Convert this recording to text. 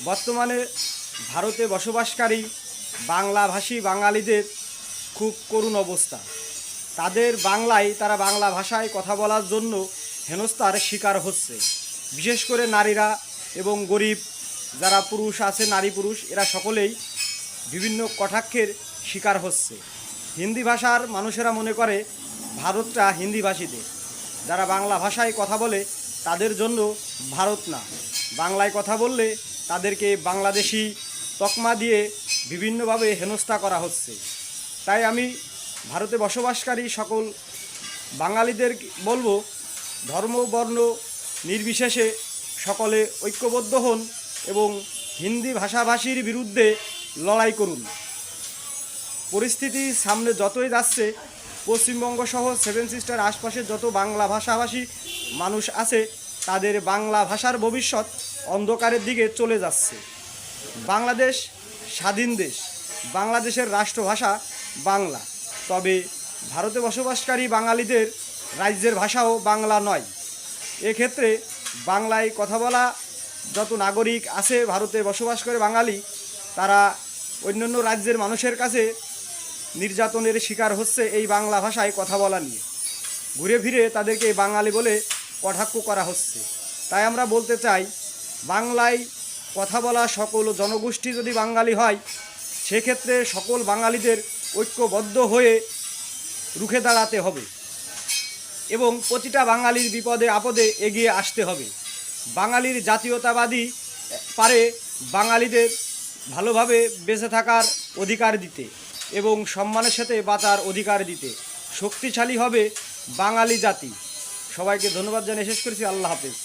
বর্তমানে ভারতে বসবাসকারী বাংলাভাষী বাঙালিদের খুব করুণ অবস্থা। তারা বাংলা ভাষায় কথা বলার জন্য হেনস্থার শিকার হচ্ছে। বিশেষ করে নারীরা এবং গরিব যারা পুরুষ আছে, নারী পুরুষ, এরা সকলেই বিভিন্ন কটাক্ষের শিকার হচ্ছে। হিন্দি ভাষার মানুষেরা মনে করে ভারতটা হিন্দিভাষীদের। যারা বাংলা ভাষায় কথা বলে তাদের জন্য ভারত না, বাংলায় কথা বললে তাদেরকে বাংলাদেশি তকমা দিয়ে বিভিন্নভাবে হেনস্থা করা হচ্ছে। তাই আমি ভারতে বসবাসকারী সকল বাঙালিদের বলবো, ধর্ম বর্ণ নির্বিশেষে সকলে ঐক্যবদ্ধ হন এবং হিন্দি ভাষাভাষীর বিরুদ্ধে লড়াই করুন। পরিস্থিতি সামনে যতই যাচ্ছে, পশ্চিমবঙ্গ সহ সেভেন সিস্টার আশপাশের যত বাংলা ভাষাভাষী মানুষ আছে তাদের বাংলা ভাষার ভবিষ্যৎ অন্ধকারের দিকে চলে যাচ্ছে। বাংলাদেশ স্বাধীন দেশ, বাংলাদেশের রাষ্ট্রভাষা বাংলা। তবে ভারতে বসবাসকারী বাঙালিদের রাজ্যের ভাষাও বাংলা নয়। এক্ষেত্রে বাংলায় কথা বলা যত নাগরিক আছে ভারতে বসবাস করে বাঙালি, তারা অন্যান্য রাজ্যের মানুষের কাছে নির্যাতনের শিকার হচ্ছে এই বাংলা ভাষায় কথা বলা নিয়ে। ঘুরে ফিরে তাদেরকে বাঙালি বলে কটাক্ষ করা হচ্ছে। তাই আমরা বলতে চাই, বাংলায় কথা বলা সকল জনগোষ্ঠী যদি বাঙালি হয়, সেক্ষেত্রে সকল বাঙালিদের ঐক্যবদ্ধ হয়ে রুখে দাঁড়াতে হবে এবং প্রতিটা বাঙালির বিপদে আপদে এগিয়ে আসতে হবে। বাঙালির জাতীয়তাবাদী পারে বাঙালিদের ভালোভাবে বেঁচে থাকার অধিকার দিতে এবং সম্মানের সাথে বাঁচার অধিকার দিতে। শক্তিশালী হবে বাঙালি জাতি। সবাইকে ধন্যবাদ জানিয়ে শেষ করেছি। আল্লাহ হাফেজ।